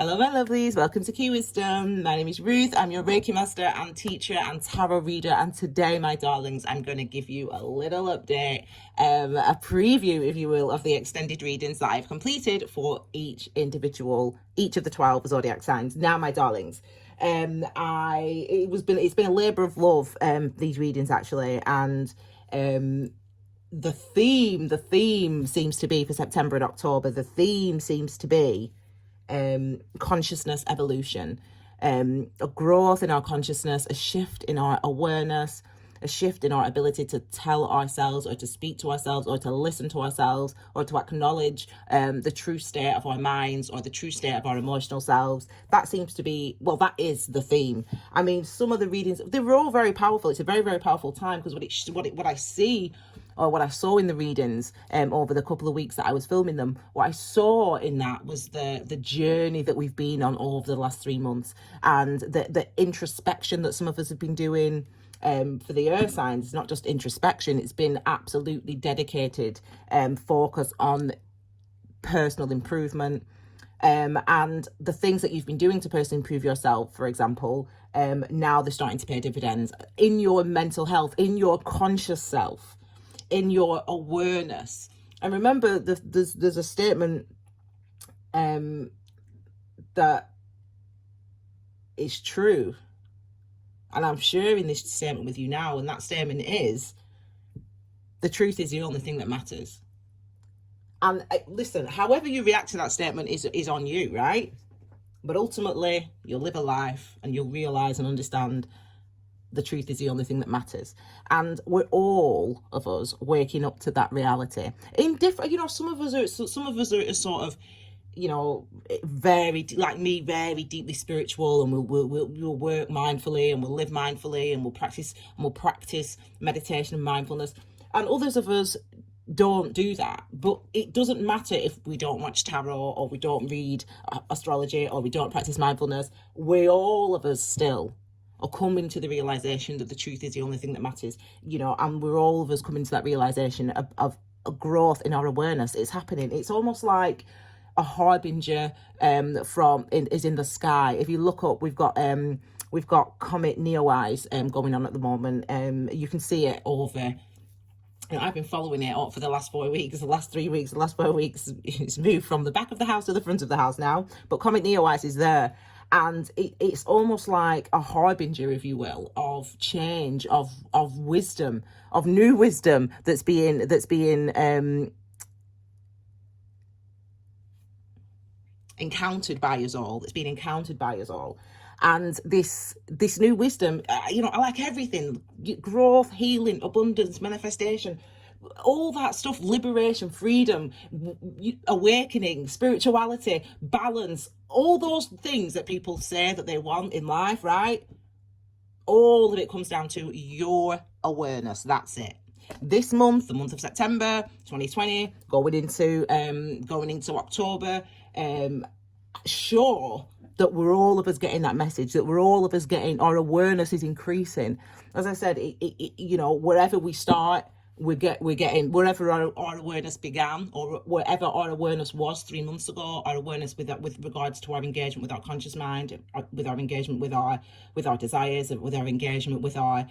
Hello, my lovelies. Welcome to Key Wisdom. My name is Ruth. I'm your Reiki master and teacher and tarot reader. And today, my darlings, I'm going to give you a little update, a preview, if you will, of the extended readings that I've completed for each of the 12 zodiac signs. Now, my darlings, it's been a labour of love, these readings actually, and the theme seems to be for September and October. The theme seems to be consciousness evolution, a growth in our consciousness, a shift in our awareness, a shift in our ability to tell ourselves or to speak to ourselves or to listen to ourselves or to acknowledge the true state of our minds or the true state of our emotional selves. That seems to be, well, that is the theme. I mean, some of the readings, they were all very powerful. It's a very, very powerful time because what I see, or what I saw in the readings over the couple of weeks that I was filming them, what I saw in that was the journey that we've been on over the last 3 months, and the introspection that some of us have been doing for the earth signs. It's not just introspection, it's been absolutely dedicated focus on personal improvement. And the things that you've been doing to personally improve yourself, for example, now they're starting to pay dividends in your mental health, in your conscious self, in your awareness. And remember, there's a statement that is true, and I'm sharing this statement with you now, and that statement is, the truth is the only thing that matters. And listen, however you react to that statement is on you, right? But ultimately, you'll live a life and you'll realize and understand the truth is the only thing that matters. And we're all of us waking up to that reality in different, some of us are sort of, very, like me, very deeply spiritual, and we'll work mindfully and we'll live mindfully and we'll practice meditation and mindfulness. And others of us don't do that. But it doesn't matter if we don't watch tarot or we don't read astrology or we don't practice mindfulness. We all of us still are coming to the realization that the truth is the only thing that matters, and we're all of us coming to that realization of a growth in our awareness. It's happening. It's almost like a harbinger is in the sky. If you look up, we've got Comet Neowise going on at the moment. You can see it over. I've been following it up for the last 4 weeks, the last 3 weeks, the last 4 weeks. It's moved from the back of the house to the front of the house now. But Comet Neowise is there. And it's almost like a harbinger, if you will, of change, of wisdom, of new wisdom that's being encountered by us all. That's being encountered by us all. And this new wisdom, I like everything: growth, healing, abundance, manifestation, all that stuff, liberation, freedom, awakening, spirituality, balance, all those things that people say that they want in life, right? All of it comes down to your awareness. That's it. This month, the month of September 2020, going into October, sure that we're all of us getting that message, that we're all of us getting, our awareness is increasing. As I said, wherever we start, we're getting, wherever our awareness began, or wherever our awareness was 3 months ago, our awareness with regards to our engagement with our conscious mind, with our engagement with our desires, with our engagement with our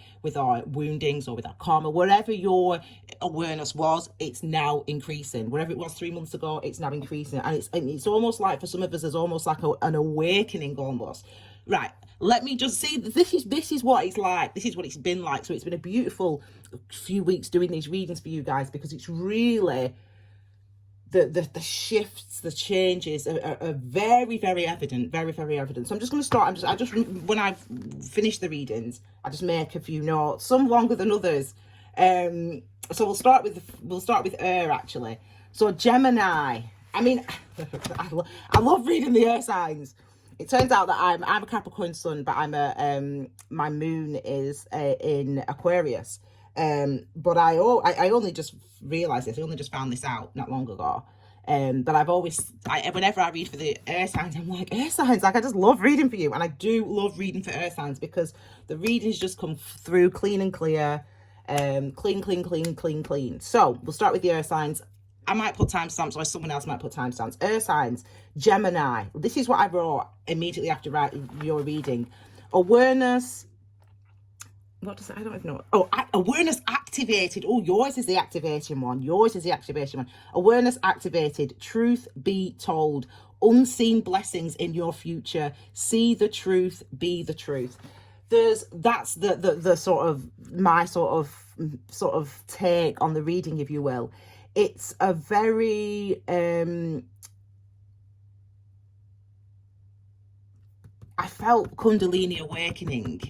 woundings or with our karma, wherever your awareness was, it's now increasing. Wherever it was 3 months ago, it's now increasing, and it's almost like, for some of us, there's almost like an awakening almost. Right, let me just see, this is what it's like, this is what it's been like. So it's been a beautiful few weeks doing these readings for you guys, because it's really the shifts, the changes are very, very evident, very, very evident. So I'm just going to start. When I've finished the readings, I just make a few notes, some longer than others. So we'll start with air, actually. So Gemini, I mean, I love reading the air signs. It turns out that I'm a Capricorn sun, but my moon is in Aquarius. But I only just realized this. I only just found this out not long ago. But whenever I read for the air signs, I'm like, air signs, like, I just love reading for you. And I do love reading for air signs because the readings just come through clean and clear. Clean. So we'll start with the air signs. I might put timestamps, or someone else might put timestamps. Earth signs, Gemini. This is what I wrote immediately after your reading. Awareness. What does it? I don't even know. Oh, awareness activated. Oh, yours is the activation one. Yours is the activation one. Awareness activated. Truth be told. Unseen blessings in your future. See the truth. Be the truth. That's the sort of my sort of take on the reading, if you will. It's a very I felt Kundalini awakening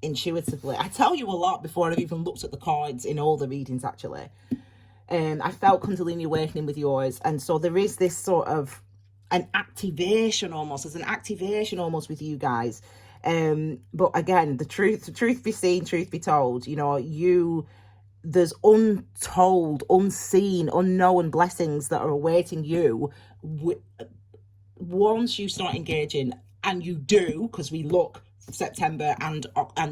intuitively. I tell you a lot before I've even looked at the cards in all the readings, actually. I felt Kundalini awakening with yours, and so there is this sort of an activation almost. There's an activation almost with you guys. But again, the truth be seen, truth be told. You know, there's untold, unseen, unknown blessings that are awaiting you once you start engaging, and you do, because we look September and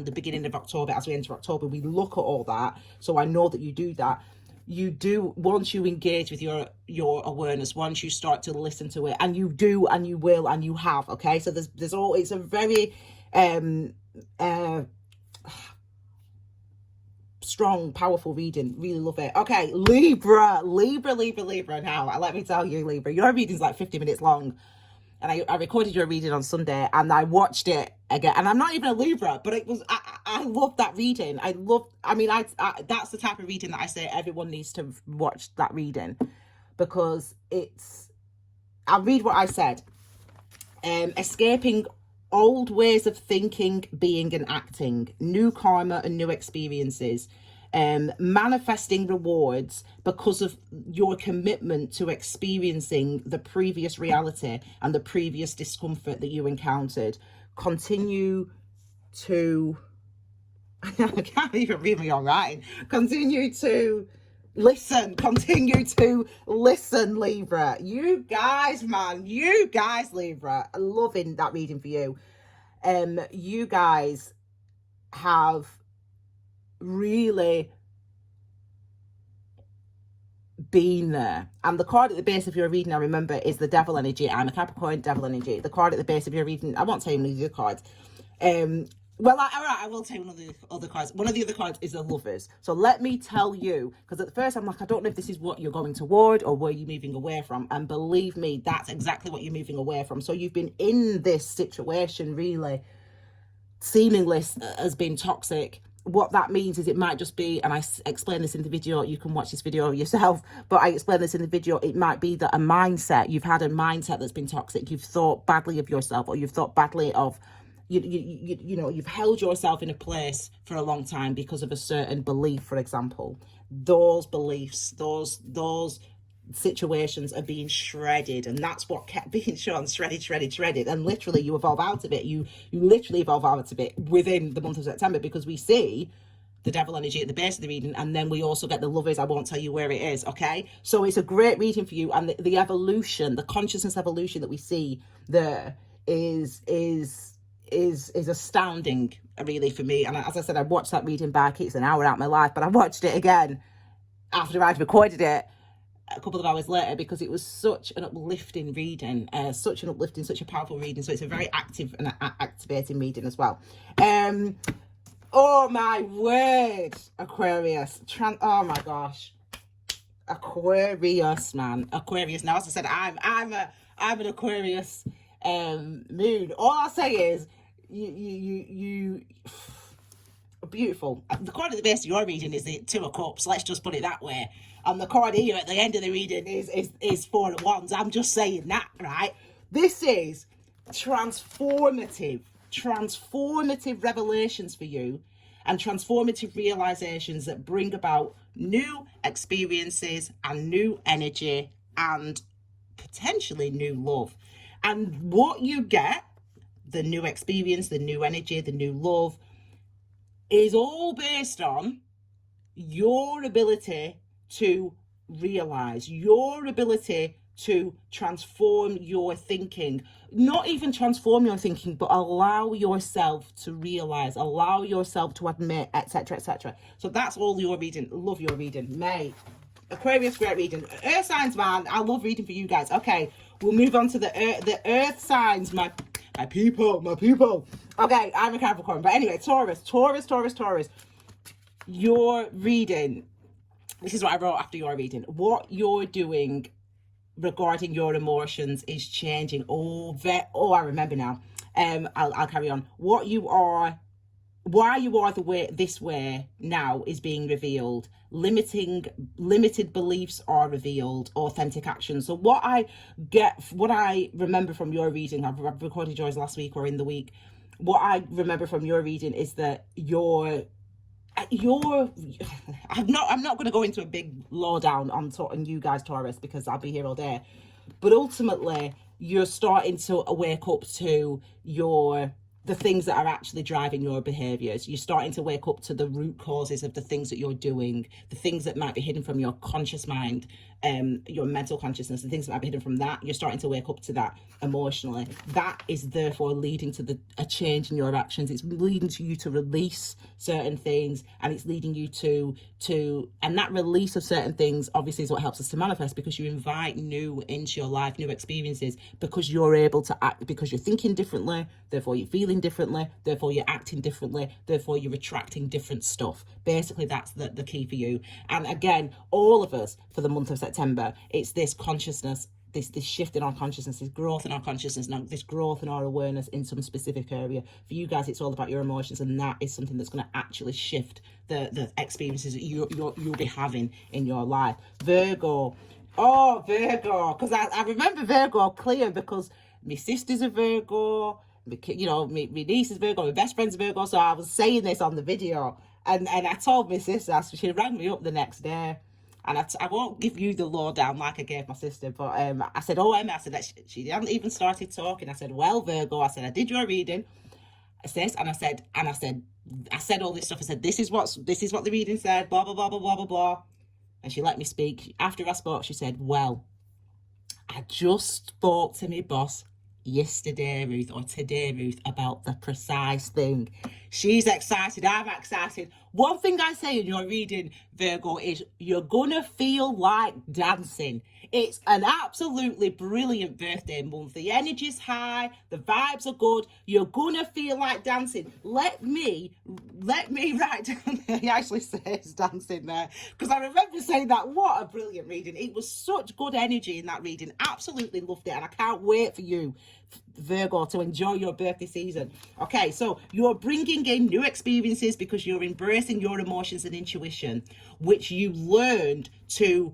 the beginning of October, as we enter October, we look at all that. So I know that you do that. You do, once you engage with your awareness, once you start to listen to it, and you do, and you will, and you have. Okay, so there's all. It's a very strong, powerful reading. Really love it. Okay, Libra now. Let me tell you, Libra, your reading's like 50 minutes long. And I recorded your reading on Sunday, and I watched it again. And I'm not even a Libra, but it was, I love that reading. That's the type of reading that I say everyone needs to watch that reading, because I'll read what I said. Escaping old ways of thinking, being, and acting, new karma and new experiences, manifesting rewards because of your commitment to experiencing the previous reality and the previous discomfort that you encountered. Continue to I can't even read my own writing. Continue to listen, Libra. You guys, Libra, loving that reading for you. You guys have really been there. And the card at the base of your reading, I remember, is the Devil energy. I'm a Capricorn, Devil energy. The card at the base of your reading, I won't tell you one of the other cards. I will tell you one of the other cards. One of the other cards is the Lovers. So let me tell you, because at first I'm like, I don't know if this is what you're going toward or where you're moving away from. And believe me, that's exactly what you're moving away from. So you've been in this situation, really, seemingly has been toxic. What that means is it might just be, and I explain this in the video, you can watch this video yourself, but I explain this in the video, it might be that you've had a mindset that's been toxic. You've thought badly of yourself, or you've thought badly of, you know, you've held yourself in a place for a long time because of a certain belief, for example. Those beliefs, those situations are being shredded, and that's what kept being shown, shredded, and literally you evolve out of it. You literally evolve out of it within the month of September, because we see the Devil energy at the base of the reading, and then we also get the Lovers. I won't tell you where it is, okay? So it's a great reading for you, and the evolution, the consciousness evolution that we see there is astounding, really, for me. And as I said, I watched that reading back. It's an hour out of my life, but I watched it again after I'd recorded it a couple of hours later, because it was such an uplifting reading, such a powerful reading. So it's a very active and activating reading as well. Oh my word, Aquarius. Oh my gosh, Aquarius, man. Aquarius. Now, as I said, I'm an Aquarius moon. All I'll say is you beautiful. The card at the base of your reading is the Two of Cups. Let's just put it that way. And the card here at the end of the reading is Four of Wands. I'm just saying that, right? This is transformative revelations for you, and transformative realizations that bring about new experiences and new energy and potentially new love. And what you get, the new experience, the new energy, the new love, is all based on your ability to realize, your ability to transform your thinking. Not even transform your thinking, but allow yourself to realize, allow yourself to admit, etc., etc. So that's all your reading. Love your reading, mate. Aquarius, great reading. Earth signs, man, I love reading for you guys. Okay, we'll move on to the earth signs, my people. Okay, I'm a Capricorn, but anyway, Taurus. Your reading, this is what I wrote after your reading. What you're doing regarding your emotions is changing. I remember now. I'll carry on. Why you are this way now is being revealed. Limited beliefs are revealed. Authentic actions. So what I remember from your reading, I've recorded yours last week or in the week. What I remember from your reading is that I'm not going to go into a big lowdown on you guys, Taurus, because I'll be here all day. But ultimately, you're starting to wake up to the things that are actually driving your behaviors. You're starting to wake up to the root causes of the things that you're doing, the things that might be hidden from your conscious mind, your mental consciousness, the things that might be hidden from that. You're starting to wake up to that emotionally. That is therefore leading to a change in your actions. It's leading to you to release certain things, and it's leading you to and that release of certain things obviously is what helps us to manifest, because you invite new into your life, new experiences, because you're able to act, because you're thinking differently, therefore you're feeling differently, therefore you're acting differently, therefore you're attracting different stuff. Basically, that's the key for you. And again, all of us, for the month of September, it's this consciousness, this shift in our consciousness, this growth in our consciousness, now this growth in our awareness in some specific area. For you guys, it's all about your emotions, and that is something that's going to actually shift the experiences that you'll be having in your life. Virgo, because I remember Virgo clear, because my sister's a Virgo, my niece is Virgo, my best friend's Virgo, so I was saying this on the video, and I told my sister, she rang me up the next day. And I won't give you the lowdown like I gave my sister, but I said, Emma, I said that she hadn't even started talking. I said, well, Virgo, I said, I did your reading, sis, and I said all this stuff. I said, this is what the reading said, blah, blah, blah, blah, blah, blah, blah. And she let me speak. After I spoke, she said, well, I just spoke to my boss yesterday, Ruth, or today, Ruth, about the precise thing. She's excited, I'm excited. One thing I say in your reading, Virgo, is you're gonna feel like dancing. It's an absolutely brilliant birthday month. The energy's high, the vibes are good. You're gonna feel like dancing. Let me write down. He actually says dancing there, because I remember saying that. What a brilliant reading. It was such good energy in that reading. Absolutely loved it, and I can't wait for you, Virgo, to enjoy your birthday season. Okay, so you're bringing in new experiences because you're embracing your emotions and intuition, which you learned to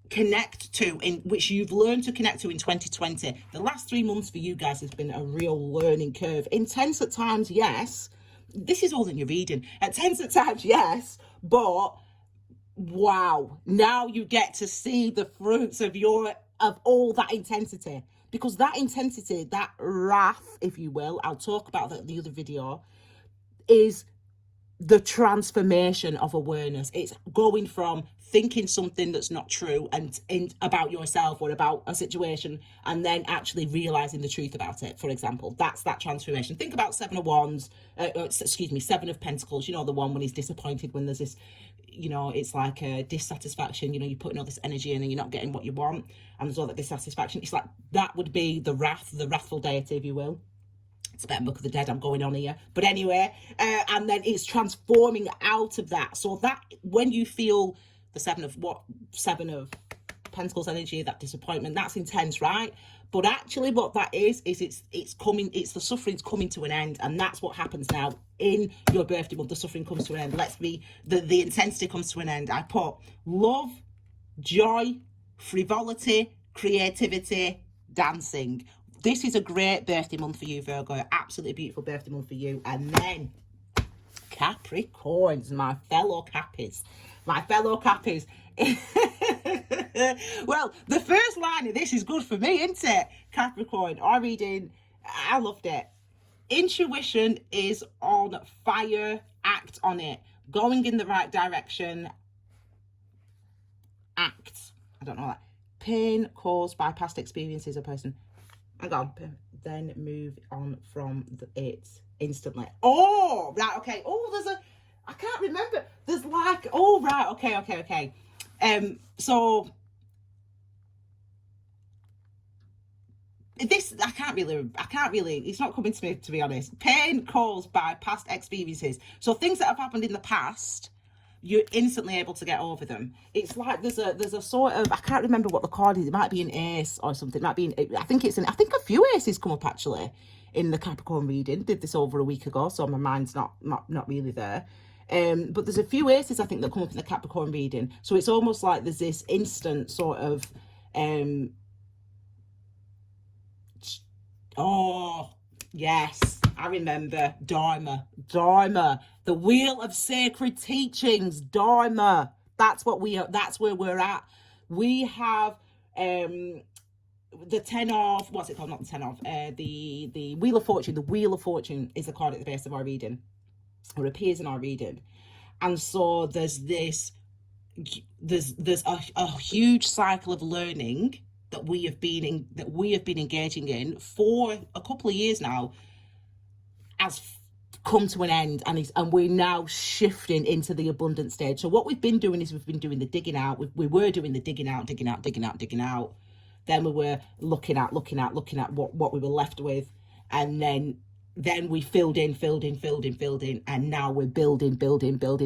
connect to, which you've learned to connect to in 2020. The last 3 months for you guys has been a real learning curve. Intense at times, yes. This is all in your reading. Intense at times, yes, but wow, now you get to see the fruits of all that intensity, because that intensity, that wrath, if you will, I'll talk about that in the other video, is the transformation of awareness. It's going from thinking something that's not true and about yourself or about a situation, and then actually realizing the truth about it. For example, that's that transformation. Think about Seven of Pentacles, the one when he's disappointed, when there's this, it's like a dissatisfaction, you're putting all this energy in and you're not getting what you want, and there's all that dissatisfaction. It's like that would be the wrathful deity, if you will. It's a better Book of the Dead I'm going on here, but anyway, and then it's transforming out of that. So that when you feel the seven of Pentacles energy, that disappointment, that's intense, right? But actually what that is it's the suffering's coming to an end, and that's what happens now in your birthday month. The suffering comes to an end. The intensity comes to an end. I put love, joy, frivolity, creativity, dancing. This is a great birthday month for you, Virgo. Absolutely beautiful birthday month for you. And then Capricorns, my fellow Cappies. Well, the first line of this is good for me, isn't it? Capricorn, our reading, I loved it. Intuition is on fire. Act on it. Going in the right direction. Act. I don't know that. Pain caused by past experiences of person. Hang on. Then move on from it instantly. Oh, right, okay. Oh, I can't remember. There's like, oh right, okay. So this I can't really. It's not coming to me, to be honest. Pain caused by past experiences. So things that have happened in the past, you're instantly able to get over them. It's like there's a sort of, I can't remember what the card is. It might be an ace or something. It might be I think a few aces come up actually in the Capricorn reading. Did this over a week ago, so my mind's not really there. But there's a few aces I think that come up in the Capricorn reading. So it's almost like there's this instant sort of oh, yes, I remember. Dharma. The wheel of sacred teachings. Dharma. That's what we are. That's where we're at. We have the 10 of, what's it called? Not the 10 of, the Wheel of Fortune. The Wheel of Fortune is the card at the base of our reading, or appears in our reading. And so there's a huge cycle of learning that we have been engaging in for a couple of years now has come to an end, and we're now shifting into the abundant stage. So what we've been doing is we've been doing the digging out. We were doing the digging out. Then we were looking at what we were left with, and then we filled in, and now we're building,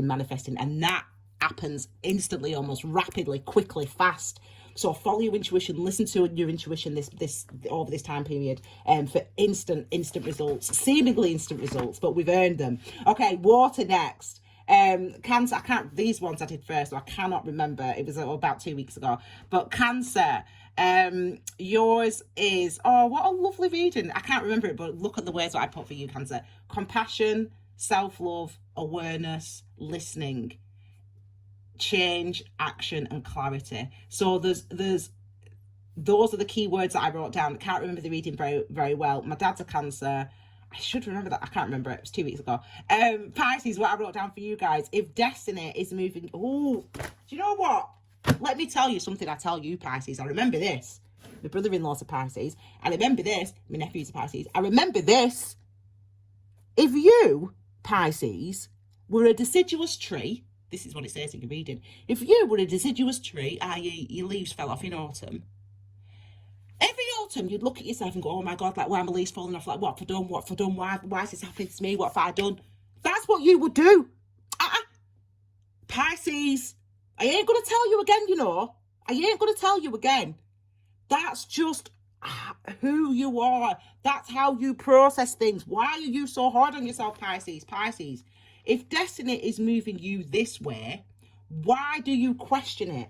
manifesting, and that happens instantly, almost rapidly, quickly, fast. So follow your intuition, listen to your intuition this over this time period, for instant results, seemingly instant results, but we've earned them. Okay, water next. Cancer, these ones I did first, so I cannot remember. It was about 2 weeks ago. But Cancer, yours is, oh, what a lovely reading. I can't remember it, but look at the words that I put for you, Cancer. Compassion, self-love, awareness, listening, change, action, and clarity. So those are the key words that I wrote down. I can't remember the reading very, very well. My dad's a Cancer. I should remember that. I can't remember it. It was 2 weeks ago. Pisces, what I wrote down for you guys. If destiny is moving... Oh, do you know what? Let me tell you something I tell you, Pisces. I remember this. My brother-in-law's a Pisces. I remember this. My nephew's a Pisces. I remember this. If you, Pisces, were a deciduous tree... This is what it says in your reading. If you were a deciduous tree, i.e. your leaves fell off in autumn, every autumn you'd look at yourself and go, oh my God, like, why are my leaves falling off? Like, what have I done? Why is this happening to me? What have I done? That's what you would do. Pisces, I ain't going to tell you again, you know. I ain't going to tell you again. That's just who you are. That's how you process things. Why are you so hard on yourself, Pisces? Pisces. If destiny is moving you this way, why do you question it?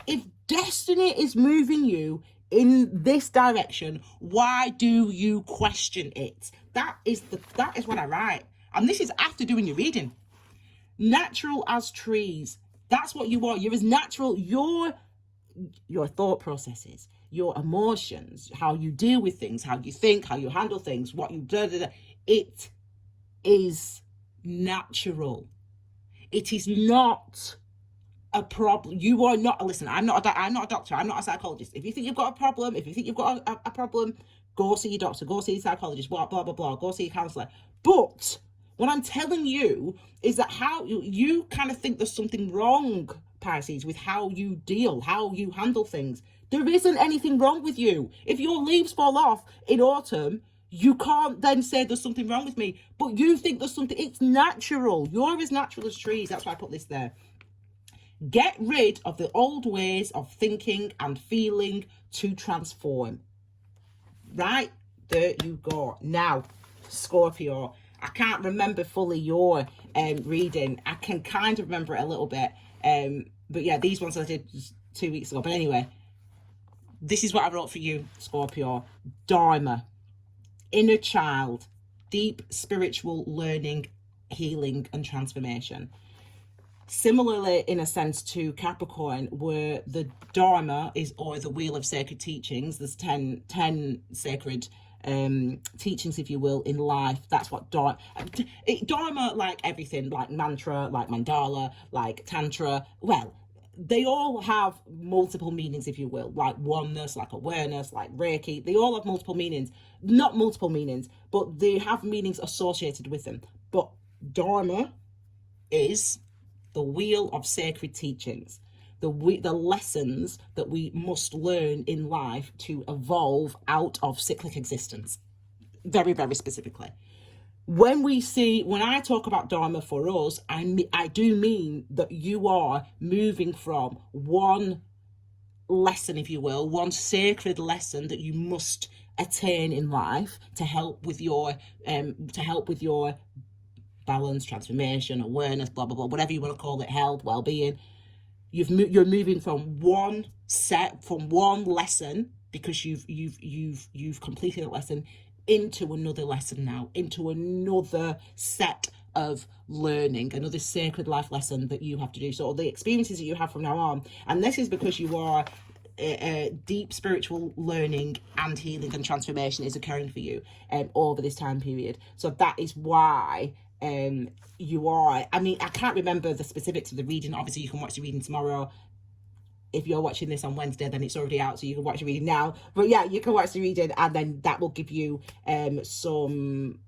If destiny is moving you in this direction, why do you question it? That is what I write. And this is after doing your reading. Natural as trees. That's what you are. You're as natural. Your thought processes, your emotions, how you deal with things, how you think, how you handle things, what you do. It is natural. It is not a problem. You are not, listen, I'm not a doctor, I'm not a psychologist. If you think you've got a problem, a problem, go see your doctor, go see your psychologist, blah blah blah, go see your counselor. But what I'm telling you is that how you kind of think there's something wrong, Pisces, with how you deal, how you handle things. There isn't anything wrong with you. If your leaves fall off in autumn, you can't then say there's something wrong with me, but you think there's something. It's natural. You're as natural as trees. That's why I put this there. Get rid of the old ways of thinking and feeling to transform. Right? There you go. Now, Scorpio. I can't remember fully your reading. I can kind of remember it a little bit. But yeah, these ones I did 2 weeks ago. But anyway, this is what I wrote for you, Scorpio. Dharma. Inner child, deep spiritual learning, healing, and transformation. Similarly, in a sense, to Capricorn, where the Dharma is, or the wheel of sacred teachings, there's 10 sacred teachings, if you will, in life. That's what Dharma, like everything, like mantra, like mandala, like tantra, well, they all have multiple meanings, if you will, like oneness, like awareness, like Reiki. They all have multiple meanings. Not multiple meanings, but they have meanings associated with them. But Dharma is the wheel of sacred teachings, the lessons that we must learn in life to evolve out of cyclic existence. Very, very specifically. When I talk about Dharma for us, I do mean that you are moving from one lesson, if you will, one sacred lesson that you must attain in life to help with your balance, transformation, awareness, blah blah blah, whatever you want to call it, health, well-being. You're moving from one lesson, because you've completed a lesson, into another lesson now, into another set of learning, another sacred life lesson that you have to do. So the experiences that you have from now on, and this is because you are deep spiritual learning and healing and transformation is occurring for you over this time period. So that is why you are, I mean, I can't remember the specifics of the reading. Obviously you can watch the reading tomorrow. If you're watching this on Wednesday, then it's already out, so you can watch the reading now. But yeah, you can watch the reading, and then that will give you some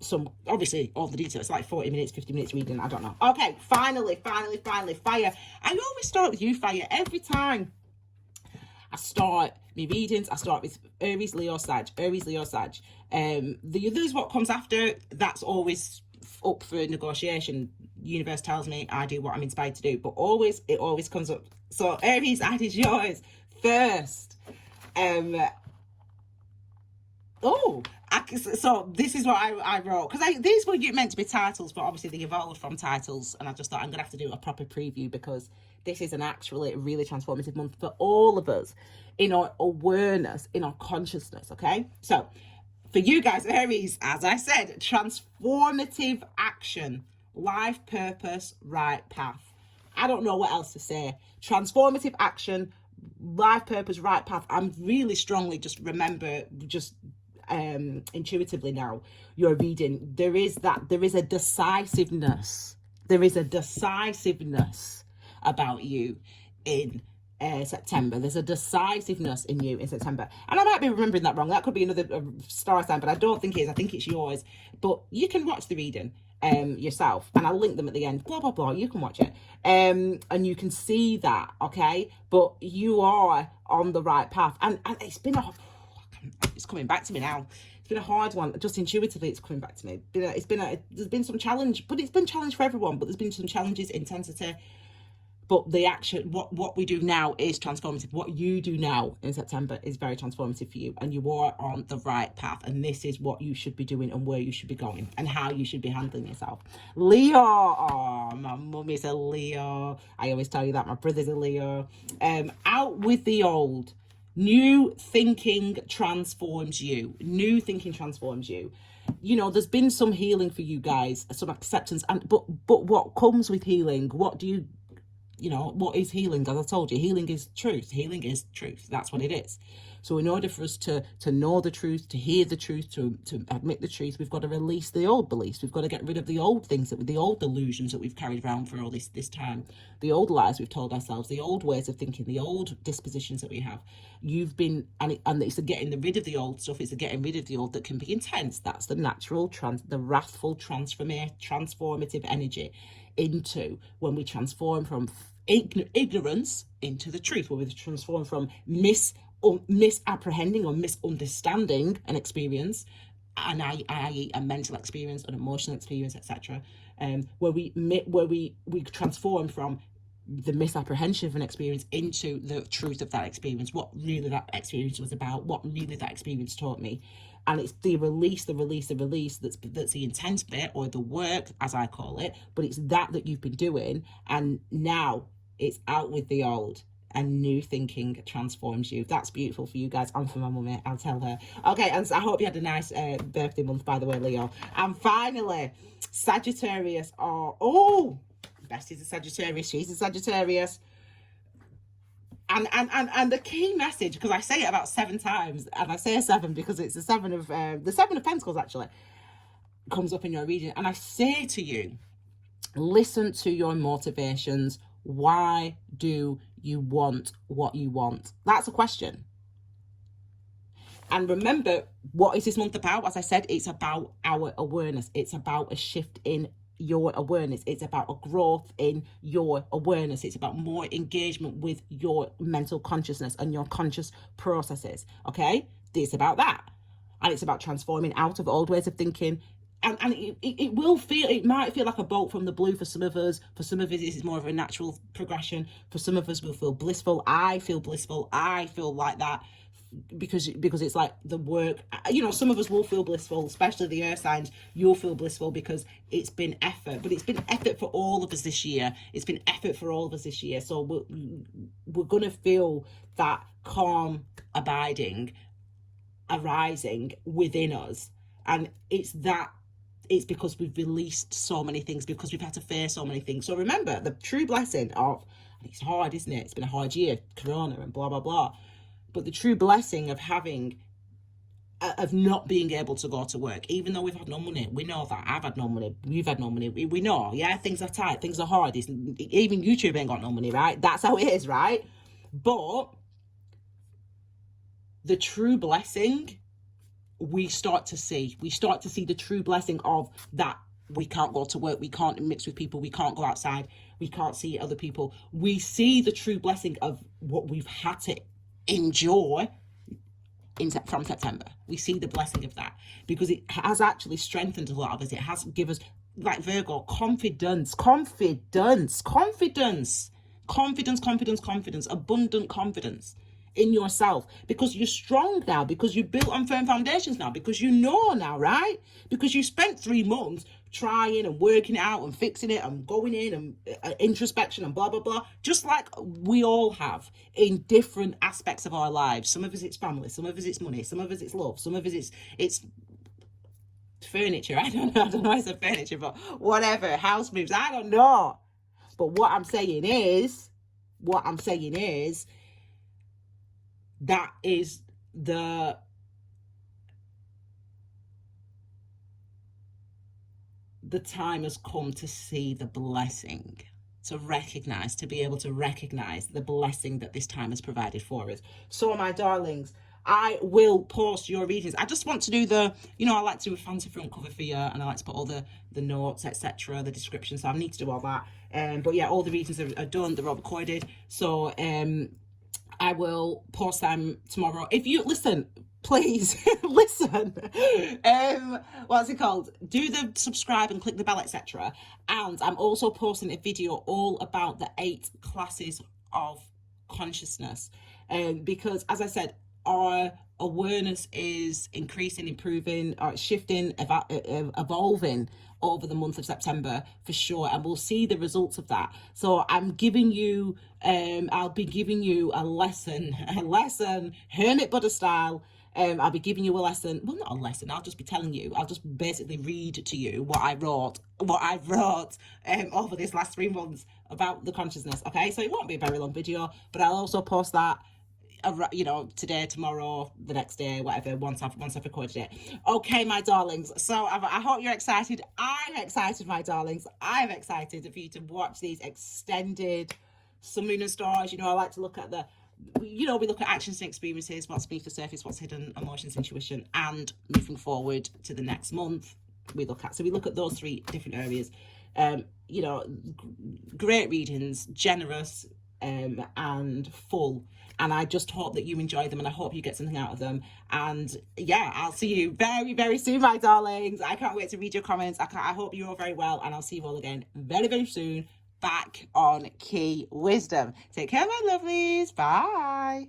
obviously all the details. It's like 40 minutes, 50 minutes reading, I don't know. Okay, finally, Fire. I always start with you, Fire. Every time I start my readings, I start with Aries, Leo, Sag. Aries, Leo, Sag. The others, what comes after, that's always up for negotiation. Universe tells me I do what I'm inspired to do, but it always comes up. So Aries, that is yours first. So this is what I wrote, because these were meant to be titles, but obviously they evolved from titles, and I just thought I'm gonna have to do a proper preview, because this is an actually really transformative month for all of us in our awareness, in our consciousness. Okay, so for you guys, Aries, as I said, transformative action, life purpose, right path. I don't know what else to say. Transformative action, life purpose, right path. I'm really strongly intuitively now, you're reading, there is a decisiveness. There is a decisiveness about you in September. There's a decisiveness in you in September. And I might be remembering that wrong. That could be another star sign, but I don't think it is. I think it's yours. But you can watch the reading yourself, and I'll link them at the end. Blah, blah, blah. You can watch it. And you can see that, okay? But you are on the right path. And it's coming back to me now. It's been a hard one. Just intuitively, it's coming back to me. There's been some challenge, but it's been challenge for everyone. But there's been some challenges, intensity. But the action, what we do now is transformative. What you do now in September is very transformative for you. And you are on the right path. And this is what you should be doing and where you should be going and how you should be handling yourself. Leo. Oh, my mum is a Leo. I always tell you that. My brother's a Leo. Out with the old. New thinking transforms you. New thinking transforms you. You know, there's been some healing for you guys, some acceptance. But what comes with healing? What is healing? As I told you, healing is truth. Healing is truth. That's what it is. So in order for us to know the truth, to hear the truth, to admit the truth, we've got to release the old beliefs. We've got to get rid of the old things, the old delusions that we've carried around for all this time, the old lies we've told ourselves, the old ways of thinking, the old dispositions that we have. And it's getting rid of the old stuff. It's getting rid of the old that can be intense. That's the natural, the wrathful, transformative energy into when we transform from ignorance into the truth, where we transform from misapprehending or misunderstanding an experience, and i.e. a mental experience, an emotional experience, etc. Where we transform from the misapprehension of an experience into the truth of that experience, what really that experience was about, what really that experience taught me. And it's the release that's the intense bit, or the work, as I call it. But it's that you've been doing, and now it's out with the old, and new thinking transforms you. That's beautiful for you guys, and for my mummy. I'll tell her. Okay, and so I hope you had a nice birthday month, by the way, Leo. And finally, Sagittarius. Bestie's a Sagittarius. She's a Sagittarius. And the key message, because I say it about 7 times, and I say 7 because it's the 7 of Pentacles actually comes up in your reading, and I say to you, listen to your motivations. Why do you want what you want? That's a question. And remember, what is this month about? As I said, it's about our awareness. It's about a shift in your awareness. It's about a growth in your awareness. It's about more engagement with your mental consciousness and your conscious processes. Okay, it's about that, and it's about transforming out of old ways of thinking. And it might feel like a bolt from the blue for some of us. For some of us, it's more of a natural progression. For some of us, we'll feel blissful. I feel blissful. I feel like that because it's like the work, you know. Some of us will feel blissful, especially the earth signs. You'll feel blissful because it's been effort, but it's been effort for all of us this year. It's been effort for all of us this year. So we're gonna feel that calm abiding arising within us, and it's because we've released so many things, because we've had to face so many things. So remember, the true blessing of, and it's hard, isn't it? It's been a hard year, Corona and blah, blah, blah. But the true blessing of of not being able to go to work, even though we've had no money. We know that. I've had no money. We've had no money. We know, yeah, things are tight. Things are hard. Even YouTube ain't got no money, right? That's how it is, right? But the true blessing, we start to see the true blessing of that. We can't go to work, we can't mix with people, we can't go outside, we can't see other people. We see the true blessing of what we've had to endure from September. We see the blessing of that because it has actually strengthened a lot of us. It has given us, like Virgo, confidence, abundant confidence in yourself, because you're strong now, because you're built on firm foundations now, because you know now, right? Because you spent 3 months trying and working it out and fixing it and going in and introspection and blah, blah, blah, just like we all have in different aspects of our lives. Some of us it's family, some of us it's money, some of us it's love, some of us it's furniture. I don't know why I said furniture, but whatever, house moves, I don't know. But what I'm saying is that is the time has come to see the blessing, to be able to recognize the blessing that this time has provided for us. So my darlings, I will post your readings. I just want to do I like to do a fancy front cover for you, and I like to put all the notes, etc., the description. So I need to do all that. But yeah, all the readings are done, they're all recorded. So I will post them tomorrow. If you listen, please listen. What's it called? Do the subscribe and click the bell, etc. And I'm also posting a video all about the 8 classes of consciousness. Because as I said, our awareness is increasing, improving, shifting, evolving over the month of September for sure, and we'll see the results of that. So I'm giving you I'll be giving you a lesson Hermit Buddha style. I'll be giving you a lesson, well, not a lesson, I'll just be telling you, I'll just basically read to you what I wrote over this last 3 months about the consciousness. Okay, so it won't be a very long video, but I'll also post that today, tomorrow, the next day, whatever, once I've recorded it. Okay, my darlings, so I hope you're excited. I'm excited, my darlings. I'm excited for you to watch these extended Sun, Moon and Stars. I like to look at we look at actions and experiences, what's beneath the surface, what's hidden, emotions, intuition, and moving forward to the next month, we look at those 3 different areas. Great readings, generous, and full, and I just hope that you enjoy them, and I hope you get something out of them. And yeah, I'll see you very, very soon, my darlings. I can't wait to read your comments. I hope you're all very well, and I'll see you all again very, very soon back on Key Wisdom. Take care, my lovelies. Bye.